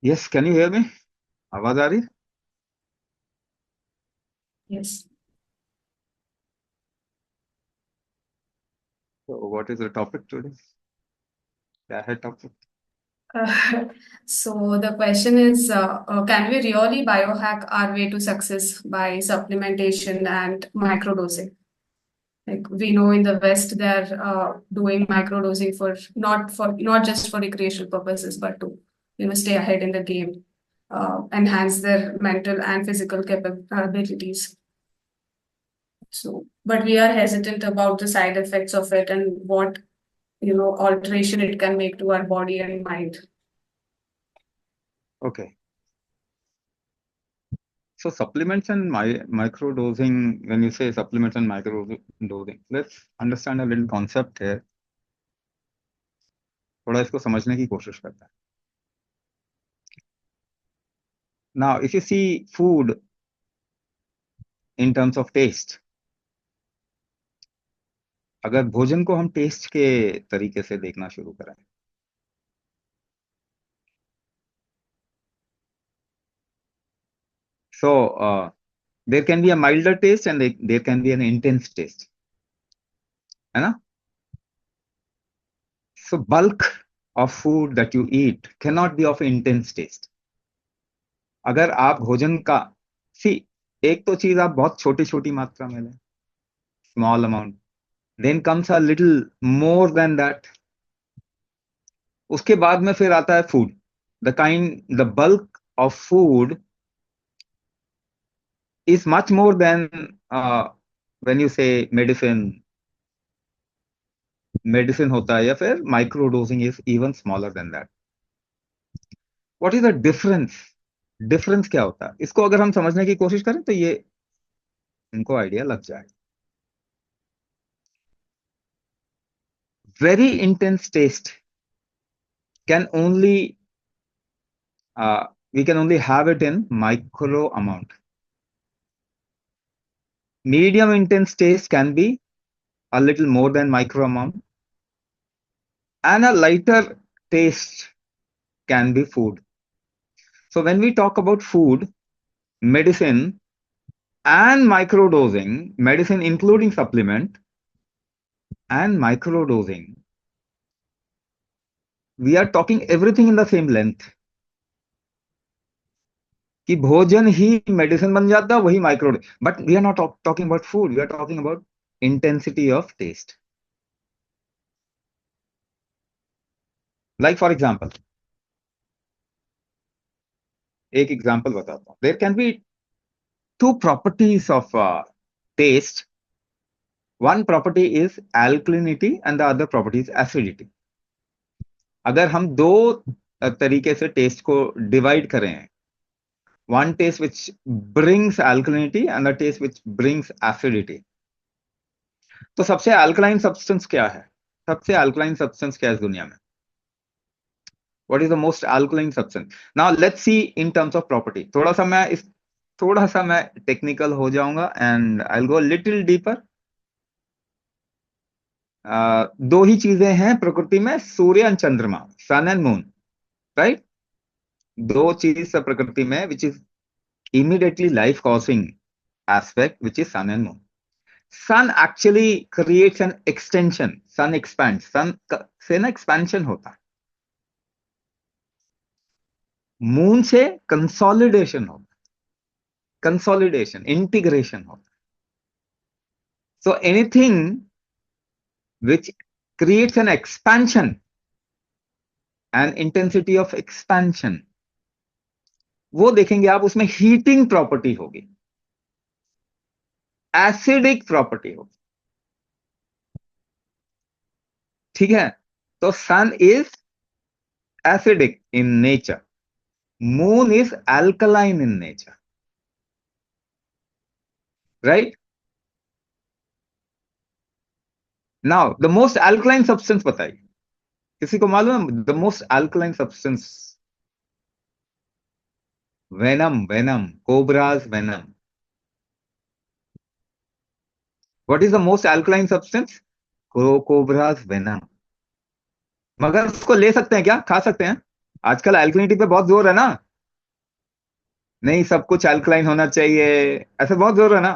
Yes, can you hear me? आवाज आ रही है? Yes. तो what is the topic today? क्या है topic? So the question is, can we really biohack our way to success by supplementation and microdosing? Like we know in the West, they're doing microdosing for not just for recreational purposes, but to stay ahead in the game, enhance their mental and physical capabilities. So, but we are hesitant about the side effects of it and what alteration it can make to our body and mind. Okay. So supplements and micro dosing, when you say supplements and micro dosing, let's understand a little concept here. थोड़ा इसको समझने की कोशिश करते हैं. Now, if you see food in terms of taste, अगर भोजन को हम टेस्ट के तरीके से देखना शुरू करें, so there can be a milder taste and there can be an intense taste, है ना? So bulk of food that you eat cannot be of intense taste. अगर आप भोजन का सी एक तो चीज आप बहुत छोटी छोटी मात्रा में लें, small amount, then comes a little more than that. उसके बाद में फिर आता है food. The bulk of food is much more than when you say medicine. Medicine होता है या फिर micro dosing is even smaller than that. What is the difference? Difference क्या होता है? इसको अगर हम समझने की कोशिश करें तो ये इनको आइडिया लग जाए. Very intense taste can only we can only have it in micro amount. Medium intense taste can be a little more than micro amount, and a lighter taste can be food. So when we talk about food, medicine, and microdosing, medicine including supplement and microdosing, we are talking everything in the same length. कि भोजन ही medicine बन जाता, वही micro. But we are not talking about food, we are talking about intensity of taste. Like for example, एक example बताता हूं. There can be two properties of taste. One property is alkalinity and the other property is acidity. अगर हम दो तरीके से taste को divide करें, one taste which brings alkalinity and the taste which brings acidity, तो सबसे अल्कलाइन सब्सटेंस क्या है? सबसे अल्कलाइन सब्सटेंस क्या है इस दुनिया में? What is the most alkaline substance? Now let's see in terms of property. थोड़ा सा मैं टेक्निकल हो जाऊंगा and I will go little deeper. दो ही चीजें हैं प्रकृति में, सूर्य एंड चंद्रमा, सन एंड मून, राइट? दो चीज प्रकृति में which is immediately life causing aspect, which is sun and moon. Sun actually creates an extension. Sun expands. sun से ना expansion होता है. मून से कंसोलिडेशन होता है. कंसोलिडेशन, इंटीग्रेशन होता है. So anything which creates an expansion, an intensity of expansion, वो देखेंगे आप, उसमें हीटिंग प्रॉपर्टी होगी, एसिडिक प्रॉपर्टी होगी. ठीक है? तो sun is acidic in nature, moon is alkaline in nature, right? Now the most alkaline substance बताइए, किसी को मालूम है the most alkaline substance? Venom. Venom, cobra's venom. What is the most alkaline substance? Cobra's venom. मगर उसको ले सकते हैं क्या? खा सकते हैं? आजकल एल्कलिनिटी पे बहुत जोर है ना, नहीं सब कुछ अल्कलाइन होना चाहिए, ऐसे बहुत जोर है ना.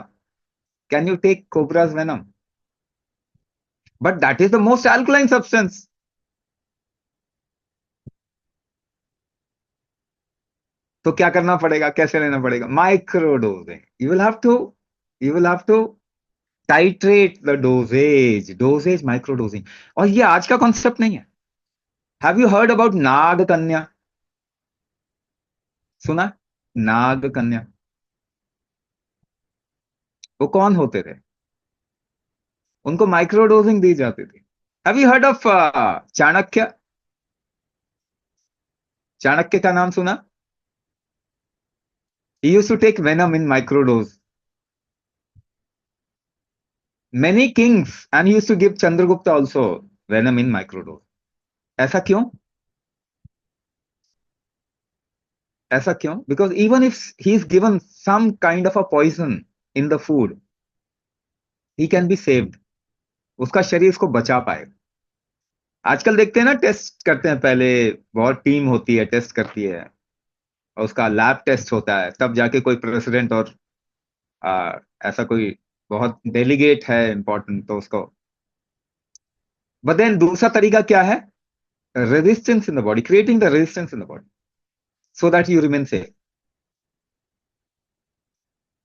Can you take cobra's venom? But that is the most alkaline substance. तो क्या करना पड़ेगा, कैसे लेना पड़ेगा? Micro dosing. You will have to titrate the doses micro dosing. और ये आज का कॉन्सेप्ट नहीं है. Have you heard about Nag Kanya? सुना? नाग कन्या, वो कौन होते थे? उनको माइक्रो डोजिंग दी जाती थी. Have you heard of Chanakya? Chanakya का नाम सुना? He used to take venom in microdose. Many kings, and he used to give Chandragupta also venom in microdose. ऐसा क्यों? ऐसा क्यों? Because even if he is given some kind of a poison in the food, he can be saved. उसका शरीर उसको बचा पाएगा. आजकल देखते हैं ना, टेस्ट करते हैं, पहले बहुत टीम होती है, टेस्ट करती है, और उसका लैब टेस्ट होता है, तब जाके कोई प्रेसिडेंट और ऐसा कोई बहुत डेलीगेट है इंपॉर्टेंट तो उसको. बट देन दूसरा तरीका क्या है? resistance in the body, creating the resistance in the body so that you remain safe.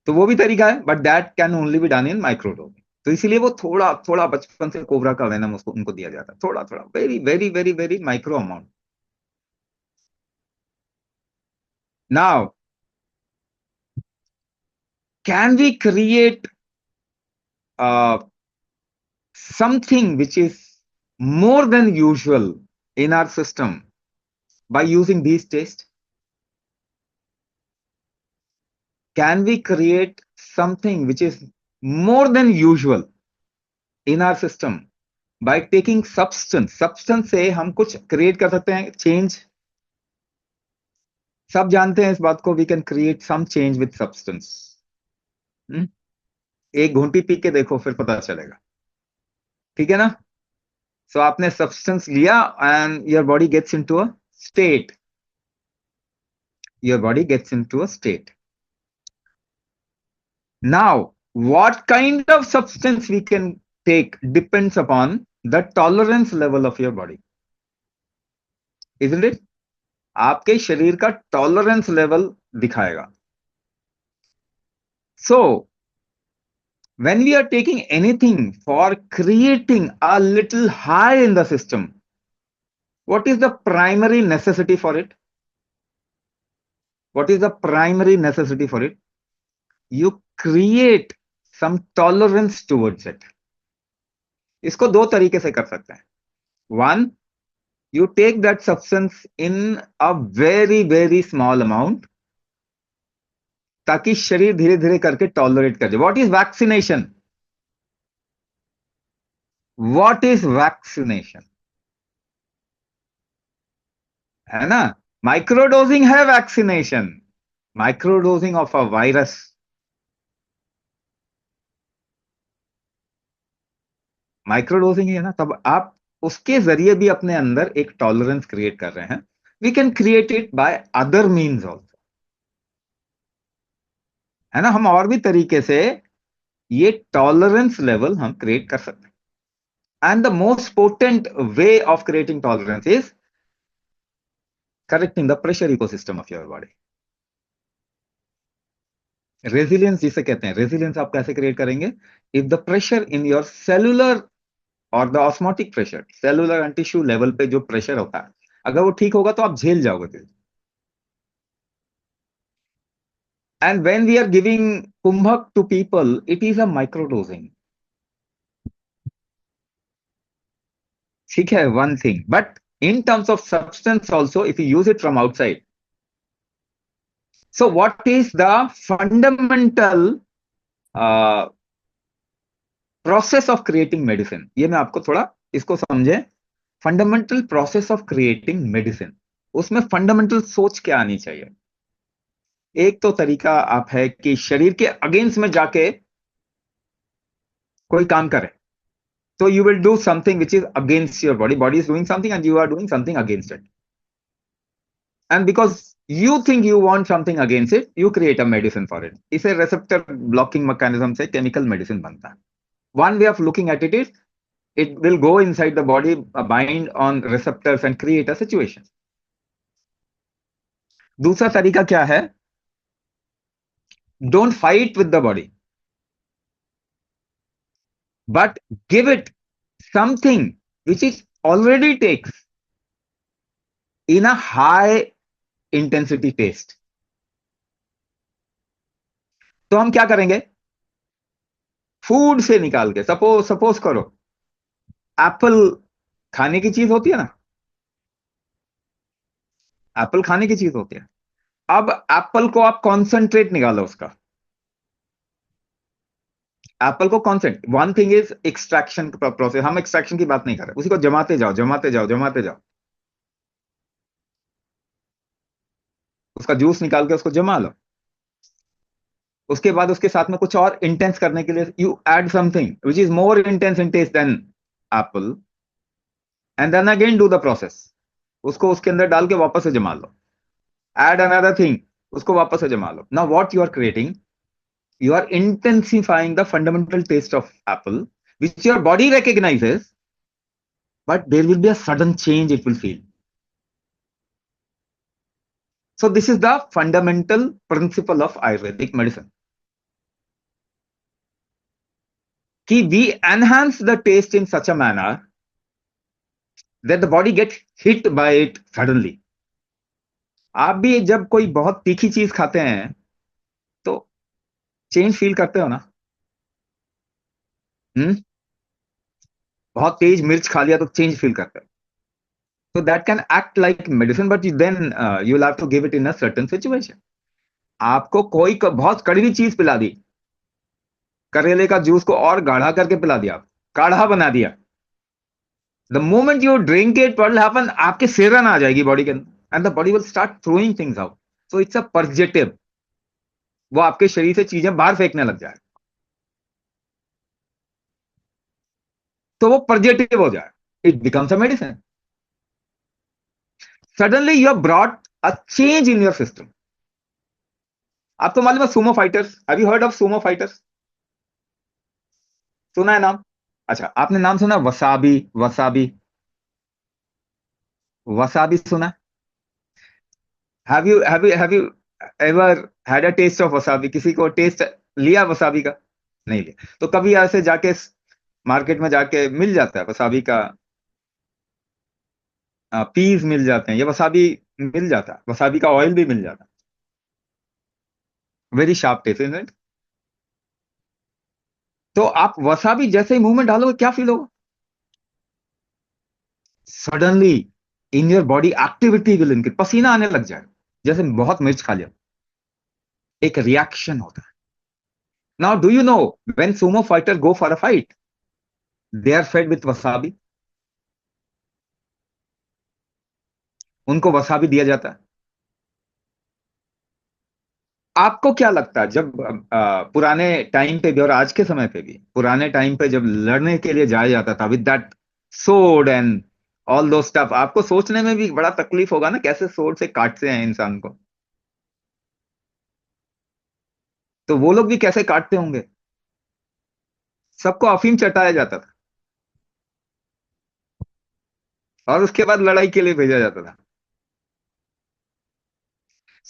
तो वो भी तरीका है, but that can only be done in microdosing. तो इसीलिए वो थोड़ा थोड़ा बचपन से कोबरा का वेनम उसको उनको दिया जाता है, थोड़ा थोड़ा, very very very very micro amount. Now can we create something which is more than usual in our system by using these tests? Can we create something which is more than usual in our system by taking substance से हम कुछ create कर सकते हैं, change? सब जानते हैं इस बात को, we can create some change with substance. एक घूंटी पी के देखो, फिर पता चलेगा. ठीक है ना? So आपने substance लिया and your body gets into a state. Your body gets into a state. Now, what kind of substance we can take depends upon the tolerance level of your body. Isn't it? आपके शरीर का tolerance level दिखाएगा. So, when we are taking anything for creating a little high in the system, what is the primary necessity for it? What is the primary necessity for it? You create some tolerance towards it. इसको दो तरीके से कर सकते हैं. One, you take that substance in a very very small amount ताकि शरीर धीरे धीरे करके टॉलरेट कर जाए. What is vaccination? What is vaccination? है ना? माइक्रोडोजिंग है vaccination. Microdosing of a virus. Microdosing है ना, तब आप उसके जरिए भी अपने अंदर एक टॉलरेंस क्रिएट कर रहे हैं. We can create it by other means also, है ना? हम और भी तरीके से ये टॉलरेंस लेवल हम क्रिएट कर सकते हैं. And the most potent way of creating tolerance is correcting the pressure ecosystem of your body. Resilience जिसे कहते हैं, resilience आप कैसे create करेंगे? If the pressure in your cellular or the osmotic pressure, cellular and tissue level पे जो pressure होता है, अगर वो ठीक होगा तो आप झेल जाओगे. And when we are giving kumbhak to people, it is a microdosing. ठीक है, one thing. But in terms of substance also, if you use it from outside, so what is the fundamental process of creating medicine? ये मैं आपको थोड़ा इसको समझे. Fundamental process of creating medicine, उसमें fundamental सोच क्या आनी चाहिए? एक तो तरीका आप है कि शरीर के अगेंस्ट में जाके कोई काम करे. तो you will do something which is against your body. Body is doing something and you are doing something against it. and because you think you want something against it, you create a medicine for it. इसे receptor blocking mechanism से chemical medicine बनता है. One way of looking at it is it will go inside the body, bind on receptors and create a situation. दूसरा तरीका क्या है? Don't fight with the body, but give it something which it already takes in a high intensity taste. तो हम क्या करेंगे? Food से निकाल के, सपोज करो एप्पल खाने की चीज होती है ना, एप्पल खाने की चीज होती है. अब एप्पल को आप कॉन्सेंट्रेट निकालो उसका, एप्पल को कॉन्सेंट. One thing is extraction process, हम एक्सट्रैक्शन की बात नहीं कर रहे, उसी को जमाते जाओ जमाते जाओ जमाते जाओ, उसका जूस निकाल के उसको जमा लो. उसके बाद उसके साथ में कुछ और इंटेंस करने के लिए you add something which is more intense in taste than apple, and then again do the process. उसको उसके अंदर डाल के वापस से जमा लो. एड अनदर थिंग, उसको वापस से जमा लो. Now what you are creating, you are intensifying the fundamental taste of apple, which your body recognizes, but there will be a sudden change it will feel. So this is the fundamental principle of Ayurvedic medicine. Ki we enhance the taste in such a manner that the body gets hit by it suddenly. आप भी जब कोई बहुत तीखी चीज खाते हैं तो चेंज फील करते हो ना? बहुत तेज मिर्च खा लिया तो चेंज फील करते हो. So that can act like medicine, but then you'll have to give it in a certain situation. आपको कोई बहुत कड़वी चीज पिला दी, करेले का जूस को और गाढ़ा करके पिला दिया, काढ़ा बना दिया. The moment you drink it, what will happen? आपके सेरन आ जाएगी बॉडी के अंदर, and the body will start throwing things out. So it's a purgative. वो आपके शरीर से चीजें बाहर फेंकने लग जाए, तो वो purgative हो जाए. It becomes a medicine. Suddenly you have brought a change in your system. आपको मालूम है sumo fighters? Have you heard of sumo fighters? सुना है नाम? अच्छा, आपने नाम सुना वसाबी? वसाबी वसाबी सुना? Have you ever had a taste of wasabi? किसी को टेस्ट लिया वसाबी का? नहीं लिया. तो कभी ऐसे जाके मार्केट में जाके मिल जाता है वसाबी का, पीस मिल जाते हैं, ये वसाबी मिल जाता है, वसाबी का ऑयल भी मिल जाता है. Very sharp taste, isn't it? तो आप वसाबी जैसे ही मुंह में डालोगे क्या फील होगा? Suddenly in your body activity will increase, पसीना आने लग जाए जैसे बहुत मिर्च खा लिया. एक रिएक्शन होता है. Now do you know when sumo fighter go for a fight, they are fed with wasabi. उनको वसाबी दिया जाता है. आपको क्या लगता है जब पुराने टाइम पे भी और आज के समय पे भी, पुराने टाइम पे जब लड़ने के लिए जाया जाता था with that sword and all दो स्टफ, आपको सोचने में भी बड़ा तकलीफ होगा ना कैसे सोर्ड से काटते हैं इंसान को. तो वो लोग भी कैसे काटते होंगे? सबको अफीम चटाया जाता था और उसके बाद लड़ाई के लिए भेजा जाता था.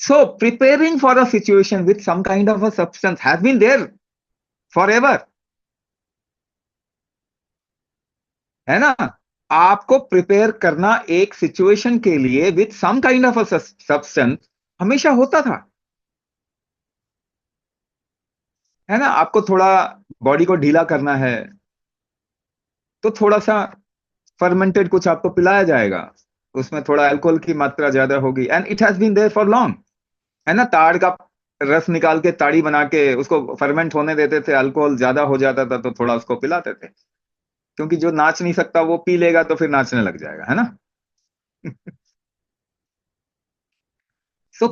So preparing for a situation with some kind of a substance has been there forever. है ना? आपको प्रिपेयर करना एक सिचुएशन के लिए with some kind of a substance हमेशा होता था. है ना? आपको थोड़ा बॉडी को ढीला करना है तो थोड़ा सा फर्मेंटेड कुछ आपको पिलाया जाएगा, उसमें थोड़ा अल्कोहल की मात्रा ज्यादा होगी, and it has been there for long. है ना? ताड़ का रस निकाल के ताड़ी बना के उसको फर्मेंट होने देते थे, अल्कोहल ज्यादा हो जाता था तो थोड़ा उसको पिलाते थे, क्योंकि जो नाच नहीं सकता वो पी लेगा तो फिर नाचने लग जाएगा. है ना? So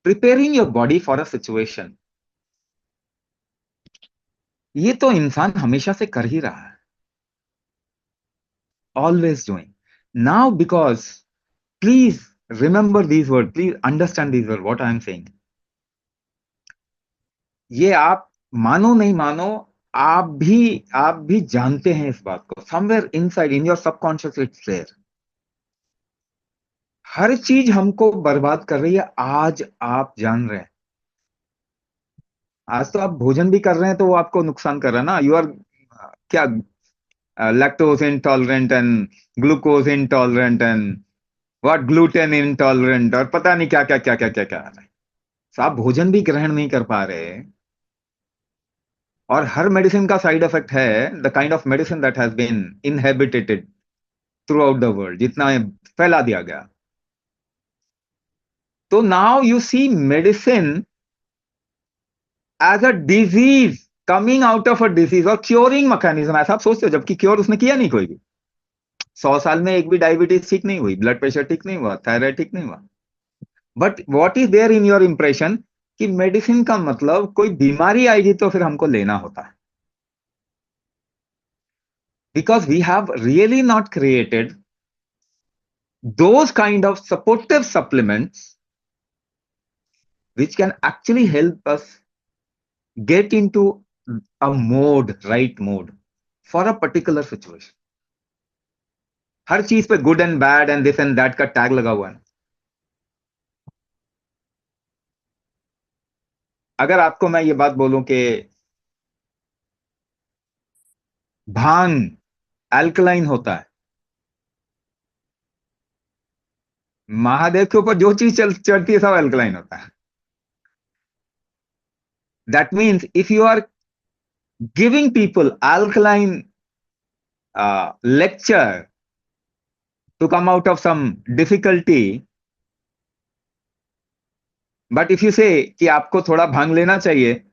preparing your body for a situation, ये तो इंसान हमेशा से कर ही रहा है. Always doing. Now, because please Remember these words, please understand these words, what I am saying. ये आप मानो नहीं मानो, आप भी जानते हैं इस बात को, somewhere inside in your subconscious it's there. हर चीज हमको बर्बाद कर रही है, आज आप जान रहे हैं। आज तो आप भोजन भी कर रहे हैं तो वो आपको नुकसान कर रहा है ना, यू आर क्या, lactose intolerant and glucose intolerant and what gluten intolerant और पता नहीं क्या क्या क्या क्या क्या क्या है। तो आप भोजन भी ग्रहण नहीं कर पा रहे, और हर मेडिसिन का साइड इफेक्ट है, the kind of medicine that has been inhabited throughout the world, जितना फैला दिया गया। तो now you see medicine as a disease coming out of a disease और क्योरिंग मैकेनिज्म, ऐसा आप सोचते हो, जबकि क्योर उसने किया नहीं कोई भी। 100 साल में एक भी डायबिटीज ठीक नहीं हुई, ब्लड प्रेशर ठीक नहीं हुआ, थायराइड ठीक नहीं हुआ। But what is there in your impression कि मेडिसिन का मतलब कोई बीमारी आएगी तो फिर हमको लेना होता है, because we have really not created those kind of supportive supplements which can actually help us get into a mode, right mode for a particular situation. हर चीज पे good and bad and this and that का tag लगा हुआ है। अगर आपको मैं ये बात बोलूं कि भांग अल्कलाइन होता है, महादेव के ऊपर जो चीज चढ़ती है सब अल्कलाइन होता है। That means if you are giving people alkaline lecture to come out of some difficulty, but if you say कि आपको थोड़ा भांग लेना चाहिए,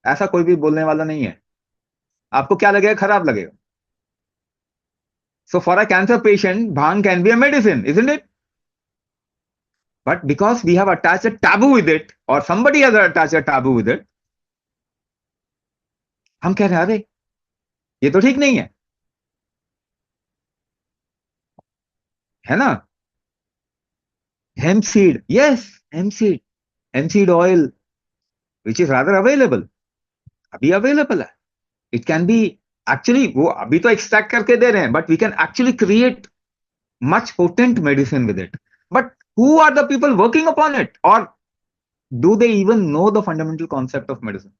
ऐसा कोई भी बोलने वाला नहीं है। आपको क्या लगेगा? खराब लगेगा। So for a cancer patient bhang can be a medicine, isn't it? But because we have attached a taboo with it, और somebody has attached a taboo with it, हम कह रहे हैं अरे ये तो ठीक नहीं है ना? Hemp seed, yes, hemp seed oil which is rather available, अभी अवेलेबल है। इट कैन बी, एक्चुअली वो अभी तो एक्सट्रैक्ट करके दे रहे हैं, but we can actually create much potent medicine with it. But who are the people working upon it? Or do they even know the fundamental concept of medicine?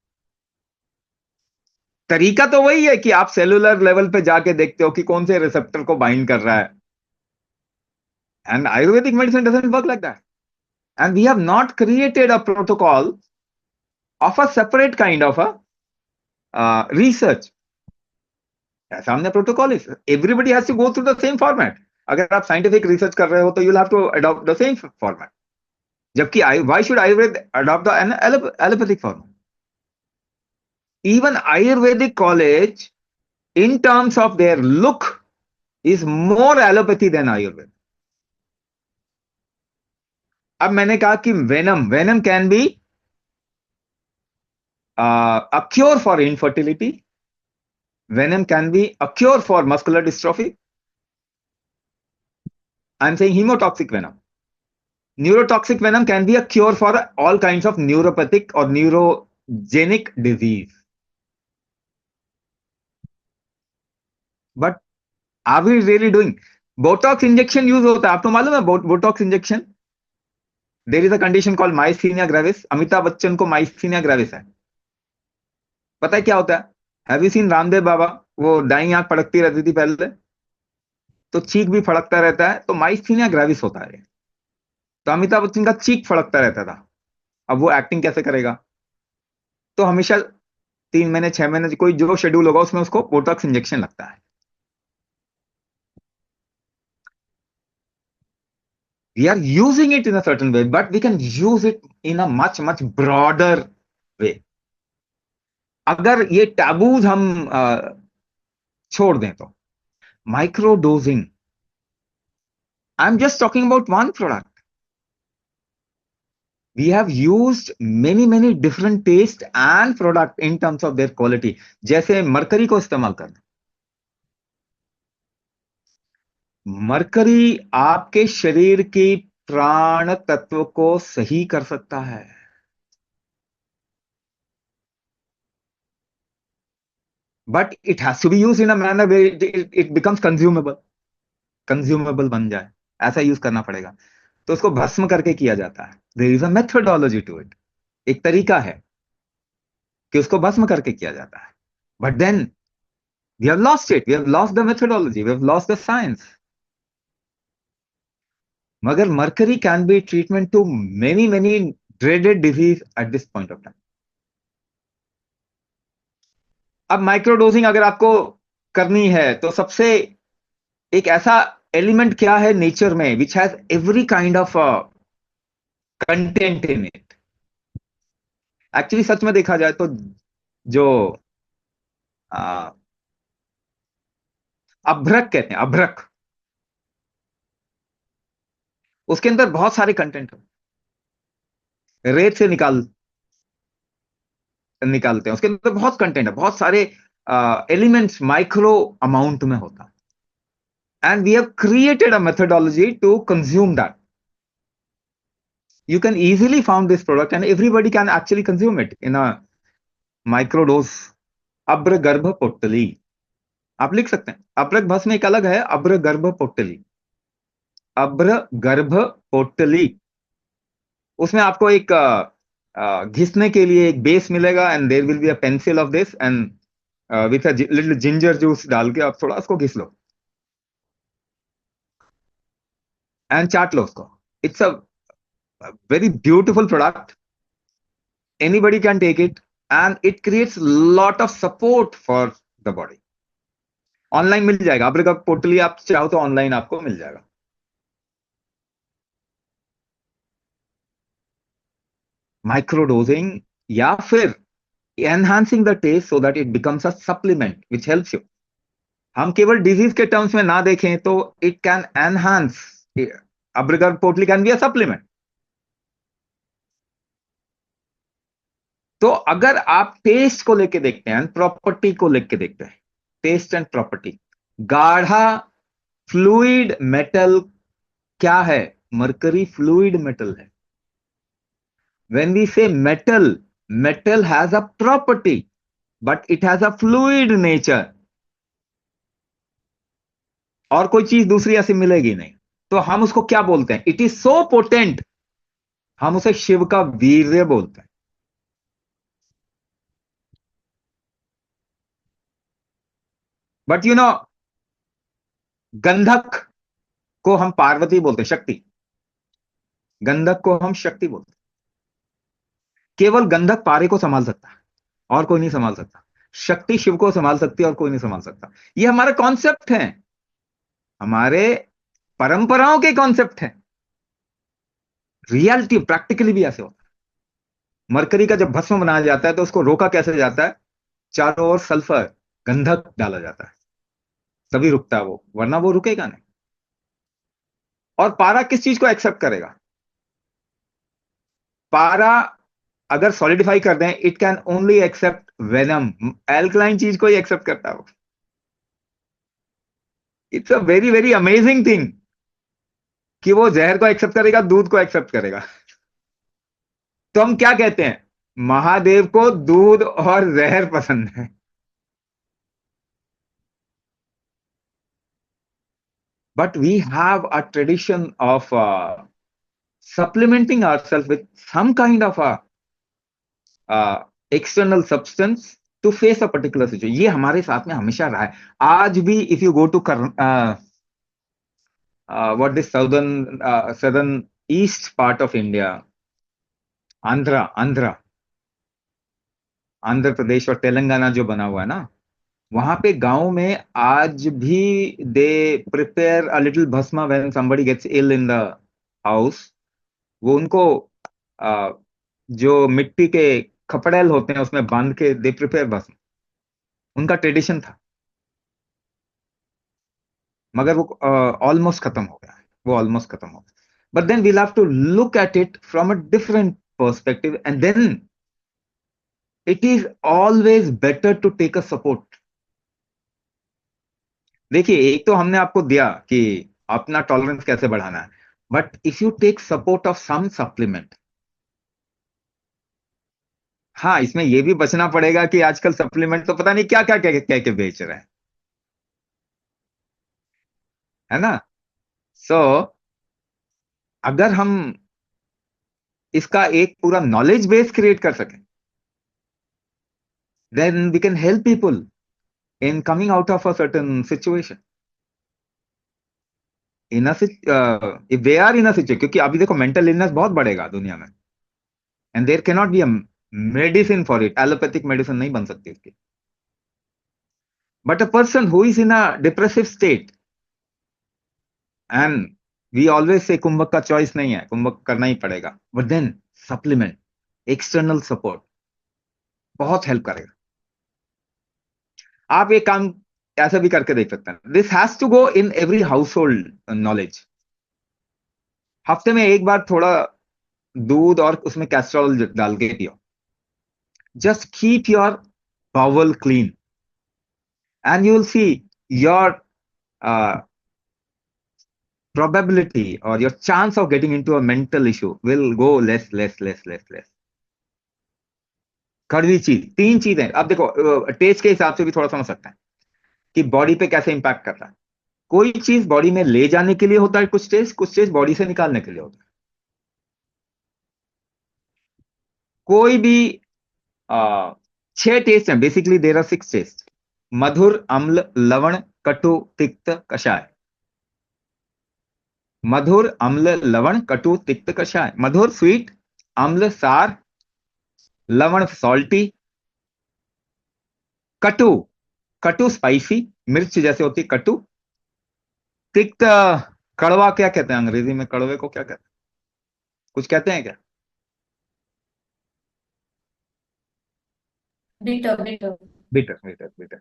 तरीका तो वही है कि आप सेलुलर लेवल पे जाके देखते हो कि कौन से रिसेप्टर को बाइंड कर रहा है, and Ayurvedic medicine doesn't work like that. And we have not created a protocol of a separate kind of a research. ऐसा हमने protocol, everybody has to go through the same format. अगर आप scientific research कर रहे हो तो you'll have to adopt the same format. जबकि why should Ayurveda adopt an allopathic format? Even Ayurvedic college, in terms of their look, is more allopathy than Ayurveda. अब मैंने कहा कि venom can be a cure for infertility. Venom can be a cure for muscular dystrophy. I'm saying hemotoxic venom. Neurotoxic venom can be a cure for all kinds of neuropathic or neurogenic disease. But are we really doing? Botox injection use होता है, आपको मालूम है? Botox injection, there is a condition called myasthenia gravis. Amitabh Bachchan को myasthenia gravis है। पता है क्या होता है? Have you seen Ramdev Baba? वो दाईं आंख फड़कती रहती थी पहले, तो चीक भी फड़कता रहता है, तो माइस्थीनिया ग्रेविस होता है। तो अमिताभ बच्चन का चीक फड़कता रहता था। अब वो एक्टिंग कैसे करेगा? तो हमेशा 3 महीने 6 महीने कोई जो शेड्यूल होगा उसमें उसको बोटॉक्स इंजेक्शन लगता है। We are using it in a certain way, but we can use it in a much broader way. अगर ये टैबूज हम छोड़ दें तो micro dosing, I am just talking about one product, we have used many different taste and product in terms of their quality. जैसे mercury को इस्तेमाल करना, मरकरी आपके शरीर की प्राण तत्व को सही कर सकता है। But it has to be use in a manner way it becomes consumable, consumable बन जाए, ऐसा यूज करना पड़ेगा। तो उसको भस्म करके किया जाता है। There is a methodology to it, एक तरीका है कि उसको भस्म करके किया जाता है। But then we have lost it, we have lost the methodology, we have lost the science. मगर mercury can be treatment to many many dreaded disease at this point of time. अब माइक्रोडोजिंग अगर आपको करनी है तो सबसे एक ऐसा एलिमेंट क्या है नेचर में which has every kind of content in it. Actually सच में देखा जाए तो जो अ, अभ्रक कहते हैं, अभ्रक, उसके अंदर बहुत सारे कंटेंट है। रेत से निकालते हैं, उसके अंदर बहुत कंटेंट है, बहुत सारे एलिमेंट्स माइक्रो अमाउंट में होता है। And we have created a methodology to consume that. You can easily found this product and everybody can actually consume it in a microdose. अब्र गर्भ पोटली, आप लिख सकते हैं। अब्रक भस्म एक अलग है, अब्र गर्भ पोटली, अब्र गर्भ पोटली। उसमें आपको एक घिसने के लिए एक बेस मिलेगा and there will be a pencil of this and with a little ginger juice डाल के आप थोड़ा उसको घिस लो एंड चाट लो उसको। It's a very beautiful product. Anybody can take it and it creates lot of support for the body. ऑनलाइन मिल जाएगा, अब्र का पोर्टली आप चाहो तो ऑनलाइन आपको मिल जाएगा। माइक्रोडोजिंग या फिर enhancing the taste so that it becomes a supplement which helps you. हम केवल डिजीज के टर्म्स में ना देखें तो इट कैन एनहांस, अब्र का पोर्टली कैन बी अ सप्लीमेंट। तो अगर आप टेस्ट को लेके देखते हैं, प्रॉपर्टी को लेके देखते हैं, टेस्ट एंड प्रॉपर्टी, गाढ़ा फ्लूइड मेटल क्या है? मरकरी फ्लूइड मेटल है। When we say metal, metal has a property, but it has a fluid nature. और कोई चीज दूसरी ऐसी मिलेगी नहीं। तो हम उसको क्या बोलते हैं? इट इज सो पोटेंट, हम उसे शिव का वीर्य बोलते हैं। बट गंधक को हम पार्वती बोलते हैं, शक्ति। गंधक को हम शक्ति बोलते हैं। केवल गंधक पारे को संभाल सकता है और कोई नहीं संभाल सकता। शक्ति शिव को संभाल सकती है और कोई नहीं संभाल सकता। ये हमारे कॉन्सेप्ट हैं, हमारे परंपराओं के कॉन्सेप्ट हैं। रियलिटी प्रैक्टिकली भी ऐसे होता है। मरकरी का जब भस्म बनाया जाता है तो उसको रोका कैसे जाता है? चारों ओर सल्फर, गंधक डाला जाता है, तभी रुकता है वो, वरना वो रुकेगा नहीं। और पारा किस चीज को एक्सेप्ट करेगा? पारा अगर सॉलिडिफाई कर दें, it can only accept venom, alkaline चीज को ही एक्सेप्ट करता है वो। It's a very very amazing thing कि वो जहर को एक्सेप्ट करेगा, दूध को एक्सेप्ट करेगा। तो हम क्या कहते हैं? महादेव को दूध और जहर पसंद है। But we have a tradition of supplementing ourselves with some kind of a external substance to face a particular situation. ये हमारे साथ में हमेशा रहा है। आज भी if you go to what is southern east part of India, Andhra Pradesh और तेलंगाना जो बना हुआ है ना, वहां पे गांव में आज भी they prepare a little bhasma when somebody gets ill in the house। वो उनको जो मिट्टी के खपड़ेल होते हैं उसमें बांध के दे प्रिपेयर भस्म, उनका ट्रेडिशन था। मगर वो ऑलमोस्ट खत्म हो गया, वो ऑलमोस्ट खत्म हो गया। But then we'll have to look at it from a different perspective and then it is always better to take a support. देखिए, एक तो हमने आपको दिया कि अपना टॉलरेंस कैसे बढ़ाना है, But if you take support of some supplement, हाँ, इसमें ये भी बचना पड़ेगा कि आजकल सप्लीमेंट तो पता नहीं क्या क्या कह के बेच रहे हैं, है ना? सो अगर हम इसका एक पूरा नॉलेज बेस क्रिएट कर सकें, then we can help people in coming out of a certain situation. If they are in a situation, क्योंकि अभी देखो मेंटल इलनेस बहुत बढ़ेगा दुनिया में, and there can not be a medicine for it, allopathic medicine नहीं बन सकती इसकी. But a person who is in a depressive state, and we always say कुंभक का चॉइस नहीं है, कुंभक करना ही पड़ेगा, but then supplement, external support बहुत हेल्प करेगा. आप एक काम ऐसा भी करके देख सकते हैं. This has to go in every household knowledge. हफ्ते में एक बार थोड़ा दूध और उसमें कैस्ट्रॉल डाल के पियो. Just keep your bowel clean and you will see your probability or your chance of getting into a mental issue will go less. कड़वी चीज, तीन चीजें. अब देखो टेस्ट के हिसाब से भी थोड़ा समझ सकते हैं कि बॉडी पे कैसे इंपैक्ट करता है. कोई चीज बॉडी में ले जाने के लिए होता है कुछ टेस्ट बॉडी से निकालने के लिए होता है. कोई भी 6 टेस्ट हैं बेसिकली. देयर आर 6 टेस्ट: मधुर, अम्ल, लवण, कटु, तिक्त, कषाय. मधुर, अम्ल, लवण, कटु, तिक्त, कषाय. मधुर स्वीट, अम्ल सार, लवण सॉल्टी, कटु कटु स्पाइसी, मिर्च जैसे होती कटु, तिक्त कड़वा. क्या कहते हैं अंग्रेजी में कड़वे को? क्या कहते हैं? कुछ कहते हैं क्या? bitter, bitter. बिटर.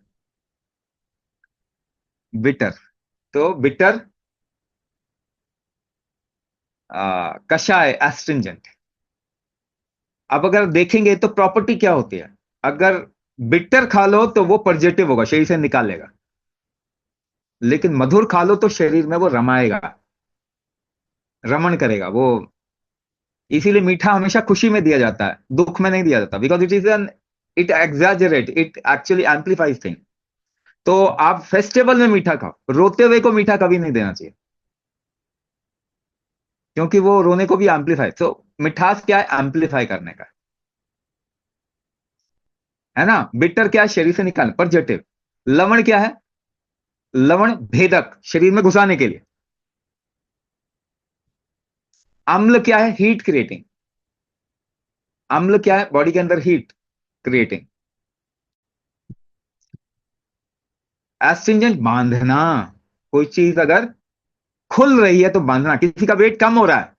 बिटर. तो बिटर, कषाय एस्ट्रिंजेंट. अब अगर देखेंगे तो प्रॉपर्टी क्या होती है. अगर बिटर खा लो तो वो पॉजिटिव होगा, शरीर से निकालेगा. लेकिन मधुर खा लो तो शरीर में वो रमाएगा, रमण करेगा वो. इसीलिए मीठा हमेशा खुशी में दिया जाता है, दुख में नहीं दिया जाता. Because it is an, it exaggerate, it actually amplifies thing. तो आप फेस्टिवल में मीठा खाओ, रोते हुए को मीठा कभी नहीं देना चाहिए, क्योंकि वो रोने को भी एम्पलीफाई. तो मिठास क्या है? एम्पलीफाई करने का, है ना? बिटर क्या है? शरीर से निकालने, पॉजिटिव. लवण क्या है? लवण भेदक, शरीर में घुसाने के लिए. अम्ल क्या है? Heat creating. अम्ल क्या है? बॉडी के अंदर हीट क्रिएटिंग. एस्ट्रिंजेंट, बांधना. कोई चीज अगर खुल रही है तो बांधना. किसी का वेट कम हो रहा है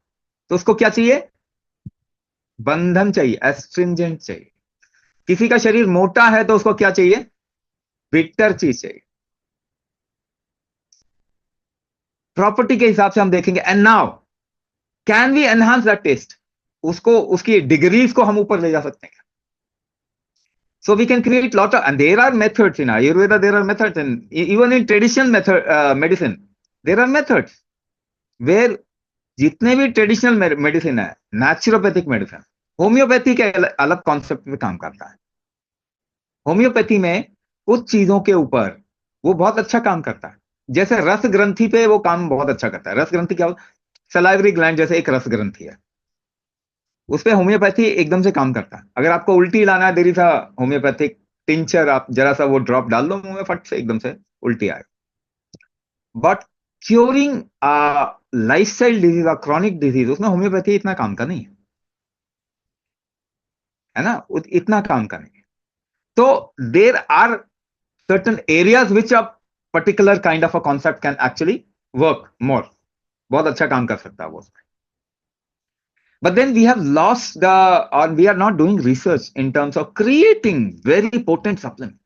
तो उसको क्या चाहिए? बंधन चाहिए, एस्ट्रिंजेंट चाहिए. किसी का शरीर मोटा है तो उसको क्या चाहिए? बिटर चीज चाहिए. प्रॉपर्टी के हिसाब से हम देखेंगे. And now can we enhance that taste? उसको, उसकी डिग्रीज को हम ऊपर ले जा सकते हैं. So we can create lot of, and there are methods in Ayurveda, there are methods, and even in traditional medicine, there are methods where जितने भी ट्रेडिशनल मेडिसिन है, नेचुरोपैथिक मेडिसिन, होम्योपैथी के अलग कॉन्सेप्ट पे काम करता है. होम्योपैथी में कुछ चीजों के ऊपर वो बहुत अच्छा काम करता है. जैसे रस ग्रंथि पे वो काम बहुत अच्छा करता है. रस ग्रंथि क्या होता है? सलाइवरी ग्लैंड जैसे एक रस ग्रंथि है, उस पे होम्योपैथी एकदम से काम करता है. अगर आपको उल्टी लाना है, देरी सा होम्योपैथिक टिंचर, आप जरा सा वो ड्रॉप डाल दो मुंह में, फट से एकदम से उल्टी आएगा. बट क्योरिंग लाइफस्टाइल डिजीज और क्रॉनिक डिजीज, उसमें होम्योपैथी इतना काम का नहीं है ना, इतना काम का नहीं है. तो there are certain areas which a particular kind of a concept can actually work more. बहुत अच्छा काम कर सकता है वो उसमें. But then we have lost the, or we are not doing research in terms of creating very potent supplement,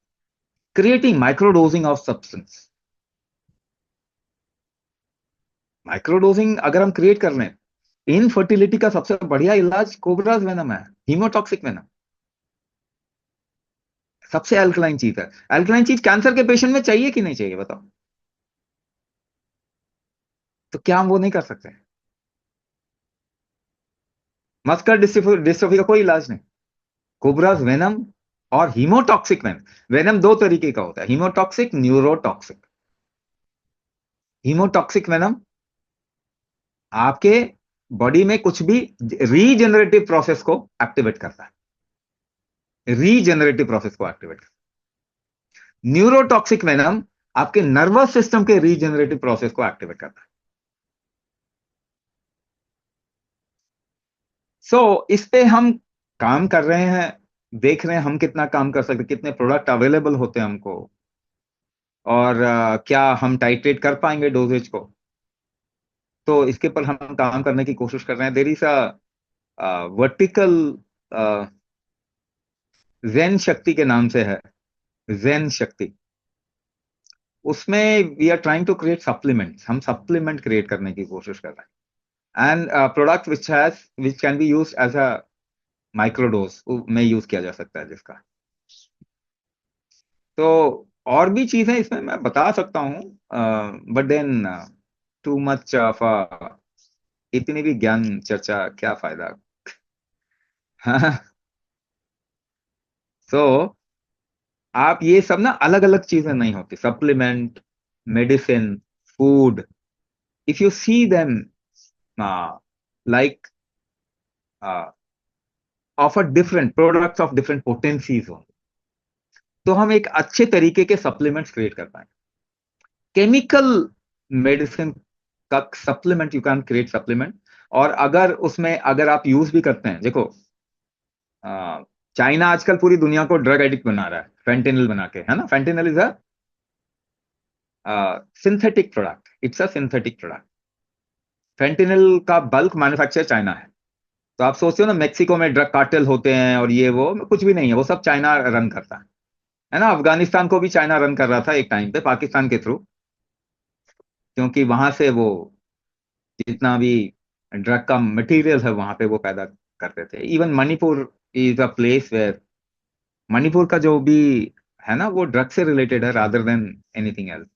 creating microdosing of substance. माइक्रोडोजिंग अगर हम क्रिएट कर रहे हैं, इनफर्टिलिटी का सबसे बढ़िया इलाज कोबराज वेनम है, हीमोटॉक्सिक वेनम. सबसे अल्कलाइन चीज है. अल्कलाइन चीज कैंसर के पेशेंट में चाहिए कि नहीं चाहिए बताओ? तो क्या हम वो नहीं कर सकते? मस्कुलर डिस्ट्रोफी का कोई इलाज नहीं। कोबराज वेनम और हीमोटॉक्सिक वेनम, वेनम दो तरीके का होता है, हीमोटॉक्सिक, न्यूरोटॉक्सिक। हीमोटॉक्सिक वेनम आपके बॉडी में कुछ भी रीजेनरेटिव प्रोसेस को एक्टिवेट करता है, रीजेनरेटिव प्रोसेस को एक्टिवेट करता है। न्यूरोटॉक्सिक वेनम आपके नर्वस सिस्टम के रीजेनरेटिव प्रोसेस को एक्टिवेट करता है। इस पे हम काम कर रहे हैं, देख रहे हैं हम कितना काम कर सकते, कितने प्रोडक्ट अवेलेबल होते हैं हमको, और क्या हम टाइट्रेट कर पाएंगे डोजेज को। तो इसके पर हम काम करने की कोशिश कर रहे हैं। There is a vertical, Gen Shakti के नाम से है, जेन शक्ति। उसमें we are trying to create supplements, हम सप्लीमेंट क्रिएट करने की कोशिश कर रहे हैं, and product which can be use as a microdose में यूज किया जा सकता है जिसका। तो और भी चीजें इसमें मैं बता सकता हूँ, but then too much of इतनी भी ज्ञान चर्चा क्या फायदा। सो आप ये सब ना अलग अलग चीजें नहीं होती, supplement, medicine, food, if you see them like offer different products of different potencies हो, तो हम एक अच्छे तरीके के सप्लीमेंट्स क्रिएट कर पाएंगे। केमिकल मेडिसिन का supplement you can create supplement, और अगर उसमें अगर आप यूज भी करते हैं, देखो चाइना आजकल पूरी दुनिया को ड्रग एडिक्ट बना रहा है फेंटेनिल बना के, है ना। Fentanyl is a synthetic product, it's a synthetic product. Fentanyl का बल्क मैन्युफैक्चर चाइना है। तो आप सोचते हो ना मेक्सिको में ड्रग कार्टेल होते हैं और ये वो, कुछ भी नहीं है, वो सब चाइना रन करता है ना। अफगानिस्तान को भी चाइना रन कर रहा था एक टाइम पे पाकिस्तान के थ्रू, क्योंकि वहां से वो जितना भी ड्रग का मटेरियल है वहां पे वो पैदा करते थे। Even Manipur is a place where, Manipur का जो भी है ना वो ड्रग से रिलेटेड है रादर देन एनीथिंग एल्स।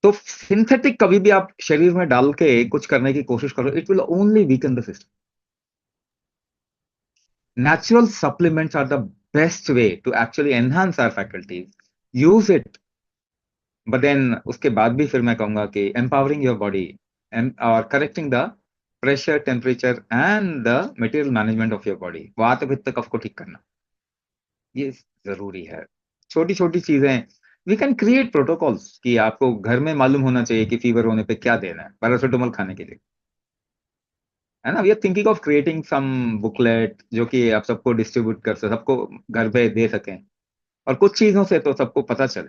तो सिंथेटिक कभी भी आप शरीर में डाल के कुछ करने की कोशिश करो, it will only weaken the system. Natural supplements are the best way to actually enhance our faculties, use it. But then उसके बाद भी फिर मैं कहूंगा कि एम्पावरिंग योर बॉडी और correcting the pressure, temperature and the material management of your body, vata pitta कफ को ठीक करना, ये जरूरी है। छोटी छोटी चीजें वी कैन क्रिएट प्रोटोकॉल्स कि आपको घर में मालूम होना चाहिए कि फीवर होने पे क्या देना है, पैरासिटामोल खाने के लिए, है ना। We are thinking of creating some booklet जो कि आप सबको डिस्ट्रीब्यूट कर सके, सबको घर पे दे सकें, और कुछ चीजों से तो सबको पता चले,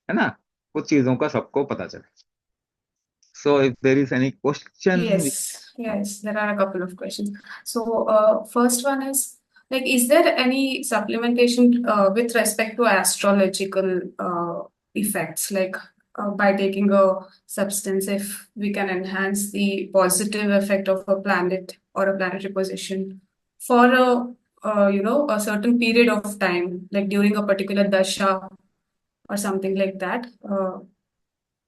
है ना, कुछ चीजों का सबको पता चले। So if there is any question. Yes, there are a couple of questions. So, first one is like, is there any supplementation with respect to astrological effects? Like, by taking a substance, if we can enhance the positive effect of a planet or a planetary position for a certain period of time, like during a particular dasha or something like that.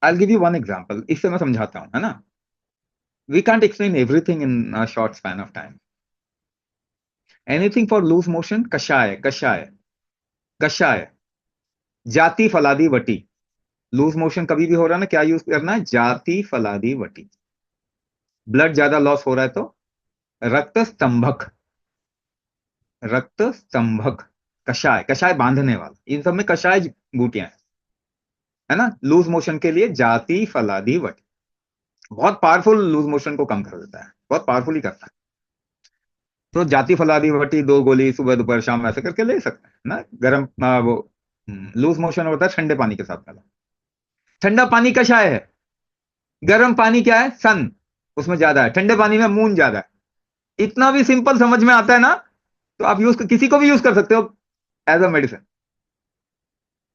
I give you one example, इससे मैं समझाता हूं, है ना। We can't explain everything in a short span of time. Anything for loose motion, कषाय कषाय कषाय, जाति फलादी वटी। लूज मोशन कभी भी हो रहा है ना, क्या यूज करना है, जाति फलादी वटी। ब्लड ज्यादा लॉस हो रहा है तो रक्त स्तंभक, रक्त स्तंभक, कषाय, कषाय बांधने वाला, इन सब में कषाय बूटियां हैं, है ना। लूज मोशन के लिए जाति फलादी वटी बहुत पावरफुल, लूज मोशन को कम कर देता है, बहुत पावरफुली करता है। तो जाति फलादी वटी 2 गोली सुबह दोपहर शाम ऐसे करके ले सकते हैं ना। गर्म वो लूज मोशन होता है ठंडे पानी के साथ पहले। ठंडा पानी कषाय है, गर्म पानी क्या है, सन, उसमें ज्यादा है, ठंडे पानी में मून ज्यादा है। इतना भी सिंपल समझ में आता है ना, तो आप यूज किसी को भी यूज कर सकते हो एज अ मेडिसिन।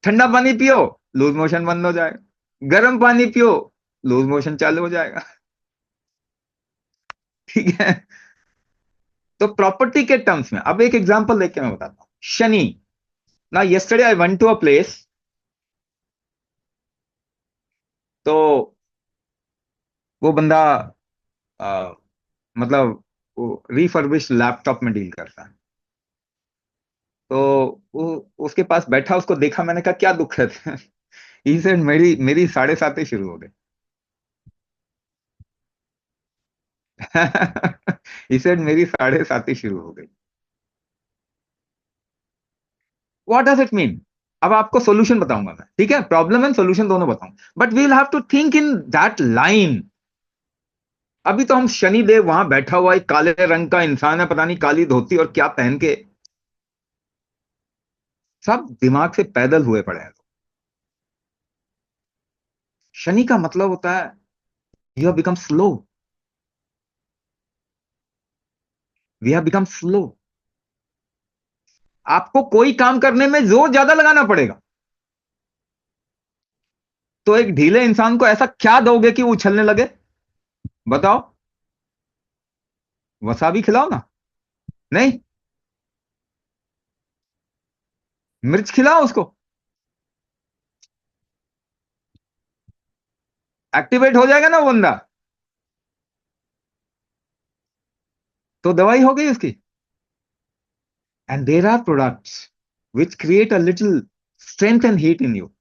ठंडा पानी पियो, लूज मोशन बंद हो जाएगा, गर्म पानी पियो, लूज मोशन चालू हो जाएगा। ठीक है। तो प्रॉपर्टी के टर्म्स में अब एक एग्जांपल देख के मैं बताता हूं। शनि, ना yesterday I went to a place, तो वो बंदा मतलब वो रिफर्बिश्ड लैपटॉप में डील करता है। तो उसके पास बैठा, उसको देखा, मैंने कहा क्या दुख है? ही सेड मेरी मेरी 7:30 शुरू हो गई। ही सेड मेरी 7:30 शुरू हो गई। What does it mean? अब आपको सोल्यूशन बताऊंगा मैं, ठीक है, प्रॉब्लम एंड सोल्यूशन दोनों बताऊंगा, but we will have to think in that line. अभी तो हम शनिदेव वहां बैठा हुआ एक काले रंग का इंसान है, पता नहीं काली धोती और क्या पहन के, सब दिमाग से पैदल हुए पड़े हैं। शनि का मतलब होता है you have become slow, we have become slow. आपको कोई काम करने में जोर ज्यादा लगाना पड़ेगा, तो एक ढीले इंसान को ऐसा क्या दोगे कि वो उछलने लगे? बताओ। वसाबी खिलाओ ना। नहीं, मिर्च खिलाओ उसको, एक्टिवेट हो जाएगा ना वो बंदा, तो दवाई हो गई उसकी। And there are products which create a little strength and heat in you,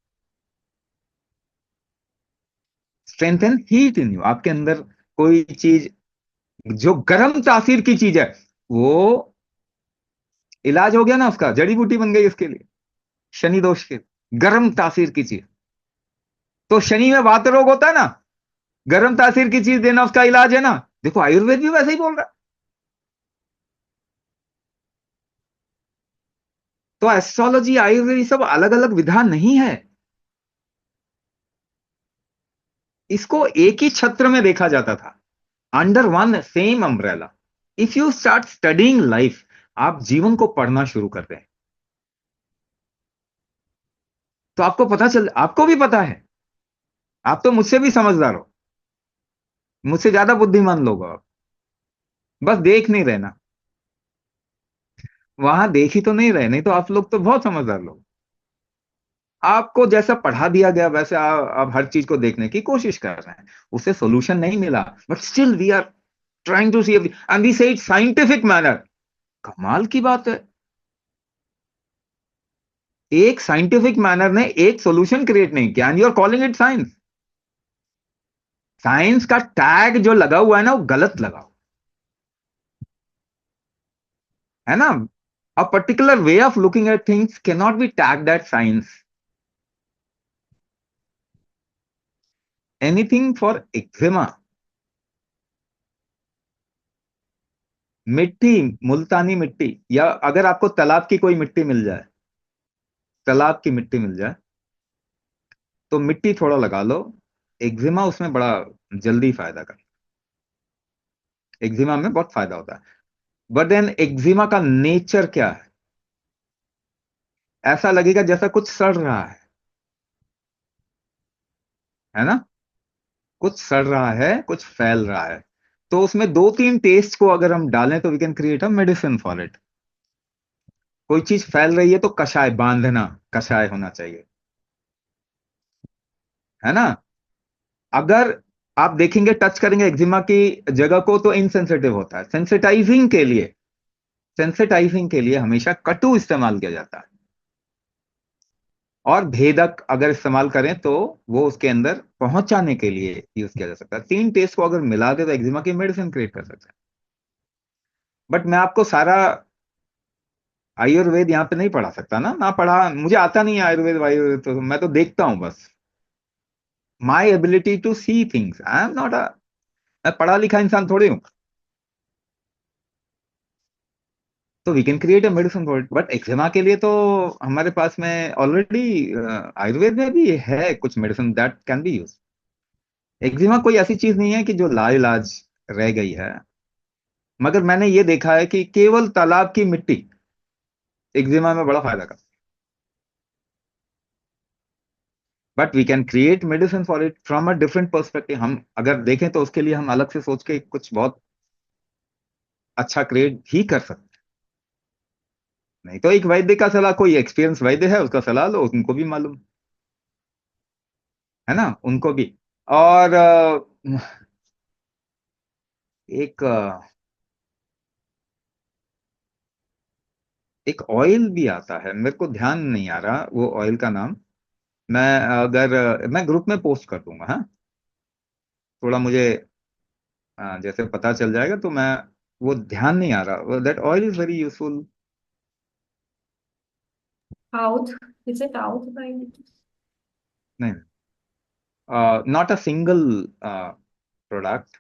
strength and heat in you. आपके अंदर कोई चीज जो गर्म तासीर की चीज है, वो इलाज हो गया ना उसका, जड़ी बूटी बन गई उसके लिए, शनि दोष के, गर्म तासीर की चीज। तो शनि में वात रोग होता है ना, गर्म तासीर की चीज देना उसका इलाज है ना। देखो आयुर्वेद भी वैसे ही बोल रहा है। तो एस्ट्रोलॉजी, आयुर्वेद, ये सब अलग अलग विधा नहीं है, इसको एक ही छत्र में देखा जाता था, under one same umbrella. If you start studying life, आप जीवन को पढ़ना शुरू करते हैं, तो आपको पता चल, आपको भी पता है, आप तो मुझसे भी समझदार हो, मुझसे ज्यादा बुद्धिमान लोग हो आप, बस देख नहीं रहे ना। वहां देख ही तो नहीं रहे, नहीं तो आप लोग तो बहुत समझदार लोग। आपको जैसा पढ़ा दिया गया वैसे आप हर चीज को देखने की कोशिश कर रहे हैं, उससे सोल्यूशन नहीं मिला, but still we are trying to see and we say it scientific manner. कमाल की बात है, एक साइंटिफिक मैनर ने एक सॉल्यूशन क्रिएट नहीं किया and you are calling it science. Science का टैग जो लगा हुआ है ना, वो गलत लगा, है ना। A particular way of looking at things can not be tagged at science. Anything for eczema, मिट्टी, मुल्तानी मिट्टी, या अगर आपको तालाब की कोई मिट्टी मिल जाए, तालाब की मिट्टी मिल जाए, तो मिट्टी थोड़ा लगा लो, एक्जिमा उसमें बड़ा जल्दी फायदा कर, एक्जिमा में बहुत फायदा होता है। बट देन एक्जिमा का नेचर क्या है? ऐसा लगेगा जैसा कुछ सड़ रहा है ना, कुछ सड़ रहा है, कुछ फैल रहा है। तो उसमें दो तीन टेस्ट को अगर हम डालें तो we can create a medicine for it. कोई चीज फैल रही है तो कषाय बांधना, कषाय होना चाहिए, है ना। अगर आप देखेंगे, टच करेंगे एक्जिमा की जगह को तो इनसेंसिटिव होता है, सेंसिटाइजिंग के लिए हमेशा कटु इस्तेमाल किया जाता है, और भेदक अगर इस्तेमाल करें तो वो उसके अंदर पहुंचाने के लिए यूज किया जा सकता है। तीन टेस्ट को अगर मिला दे तो एक्जिमा की मेडिसिन क्रिएट कर सकते हैं। बट मैं आपको सारा आयुर्वेद यहाँ पे नहीं पढ़ा सकता ना, ना पढ़ा, मुझे आता नहीं है आयुर्वेद वायुर्वेद, तो मैं तो देखता हूं बस। My ability to see things, I am not a, मैं पढ़ा लिखा इंसान थोड़ी हूँ। तो we can create a medicine for it, but eczema के लिए तो हमारे पास में ऑलरेडी आयुर्वेद में भी है कुछ medicine that can be use. Eczema कोई ऐसी चीज नहीं है कि जो लाइलाज रह गई है, मगर मैंने ये देखा है कि केवल तालाब की मिट्टी एक्जिमा में बड़ा फायदा कर, but we can create medicine for it from a different perspective. हम अगर देखें तो उसके लिए हम अलग से सोच के कुछ बहुत अच्छा क्रिएट ही कर सकते हैं। नहीं तो एक वैद्य का सलाह, कोई एक्सपीरियंस वैद्य है उसका सलाह लो, उनको भी मालूम है ना, उनको भी। और एक एक ऑयल भी आता है, मेरे को ध्यान नहीं आ रहा वो ऑयल का नाम। मैं अगर मैं ग्रुप में पोस्ट कर दूंगा, हाँ, थोड़ा मुझे जैसे पता चल जाएगा तो मैं, वो ध्यान नहीं आ रहा। That oil is very useful. Out. Is it out by any chance? नहीं, not a single product,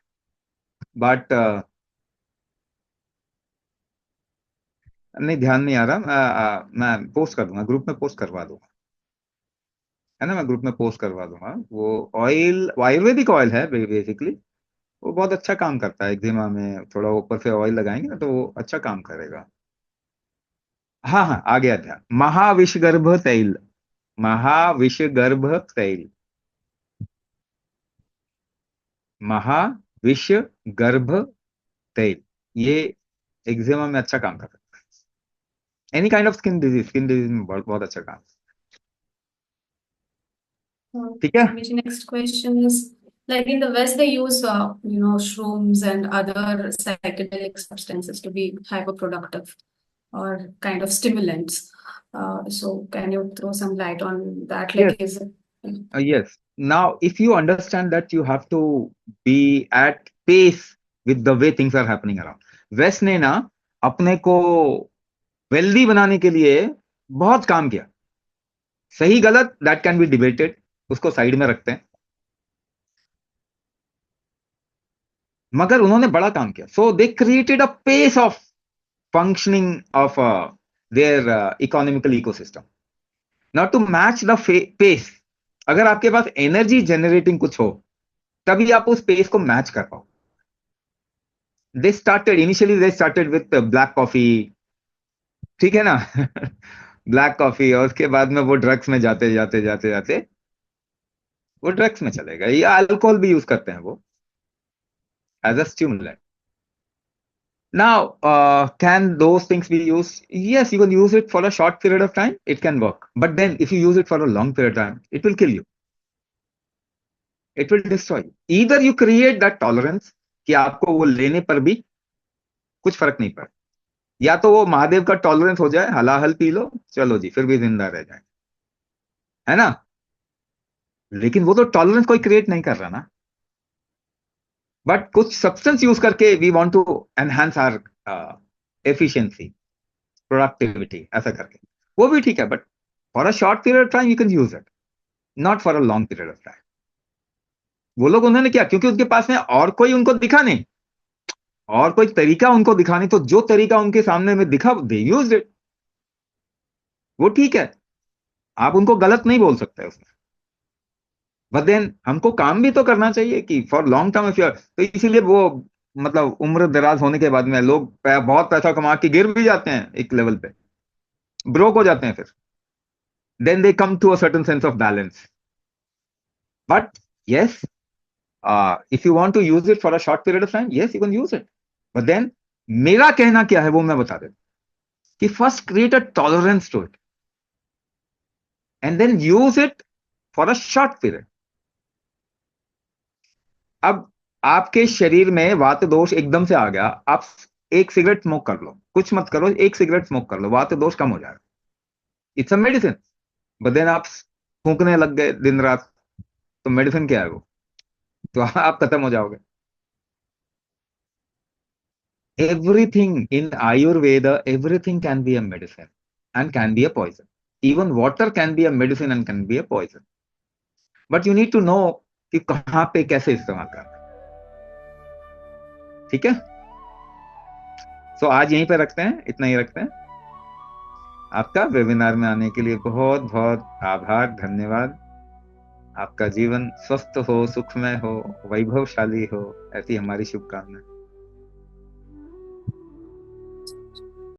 but नहीं, ध्यान नहीं आ रहा। मैं पोस्ट कर दूंगा, ग्रुप में पोस्ट करवा दूंगा, है ना, मैं ग्रुप में पोस्ट करवा दूंगा। वो ऑयल आयुर्वेदिक ऑयल है बेसिकली। वो बहुत अच्छा काम करता है एक्जिमा में, थोड़ा ऊपर से ऑयल लगाएंगे ना तो वो अच्छा काम करेगा। हाँ हाँ, आ गया ध्यान, महाविषगर्भ तैल। महाविषगर्भ तैल। महाविषगर्भ तैल, ये एक्जिमा में अच्छा काम करता है। Any kind of skin disease में बहुत बहुत अच्छा काम। ठीक है। Which next question is like in the West they use shrooms and other psychedelic substances to be hyperproductive or kind of stimulants. So can you throw some light on that? Yes. Like is it? Yes. Now, if you understand that you have to be at pace with the way things are happening around, West ने ना अपने को wealthy बनाने के लिए बहुत काम किया। सही गलत दैट कैन बी डिबेटेड, उसको साइड में रखते हैं, मगर उन्होंने बड़ा काम किया। So they created a pace of functioning of their economical ecosystem, not to match the pace. अगर आपके पास एनर्जी जनरेटिंग कुछ हो तभी आप उस पेस को मैच कर पाओ। They started with black coffee, ठीक है ना। ब्लैक कॉफी, और उसके बाद में वो ड्रग्स में जाते जाते जाते जाते वो ड्रग्स में चले गए, या अल्कोहल भी यूज करते हैं वो as a stimulant. Now, can those things be used? Yes, you can use it for a short period of time. It can work. But then if you use it for a long period of time, it will kill you. It will destroy you. Either you create that tolerance कि आपको वो लेने पर भी कुछ फर्क नहीं पड़ता, या तो वो महादेव का टॉलरेंस हो जाए, हलाहल पी लो, चलो जी, फिर भी जिंदा रह जाए, है ना। लेकिन वो तो टॉलरेंस कोई क्रिएट नहीं कर रहा ना। बट कुछ सब्सटेंस यूज करके we want to enhance our efficiency, productivity, ऐसा करके वो भी ठीक है। But for a short period of time you can use it, not for a long period of time. वो लोग उन्होंने क्या, क्योंकि उनके पास में और कोई उनको दिखा नहीं, और कोई तरीका उनको दिखा नहीं, तो जो तरीका उनके सामने में दिखा दे यूज इट। वो ठीक है, आप उनको गलत नहीं बोल सकते उसमें। बट देन हमको काम भी तो करना चाहिए कि फॉर लॉन्ग टर्म इफ, तो इसीलिए वो मतलब उम्र दराज होने के बाद में लोग बहुत पैसा कमा के गिर भी जाते हैं, एक लेवल पे ब्रोक हो जाते हैं फिर। Then they come to a certain sense of balance. But yes, if you want to use it for a short period of time, yes, you can use it. But then मेरा कहना क्या है वो मैं बता देता कि first create a tolerance to it and then use it for a short period. अब आपके शरीर में वात दोष एकदम से आ गया, आप एक सिगरेट स्मोक कर लो, कुछ मत करो, एक सिगरेट स्मोक कर लो, वात दोष कम हो जाएगा। It's a medicine. But then आप फूंकने लग गए दिन रात, तो मेडिसिन क्या है वो, तो आप खत्म हो जाओगे। Everything in Ayurveda, everything can be a medicine and can be a poison. Even water can be a medicine and can be a poison. But you need to know कि कहाँ पे कैसे इस्तेमाल करना है। ठीक है। सो आज यहीं पे रखते हैं, इतना ही रखते हैं। आपका वेबिनार में आने के लिए बहुत बहुत आभार, धन्यवाद। आपका जीवन स्वस्थ हो, सुखमय हो, वैभवशाली हो, ऐसी हमारी शुभकामनाएं।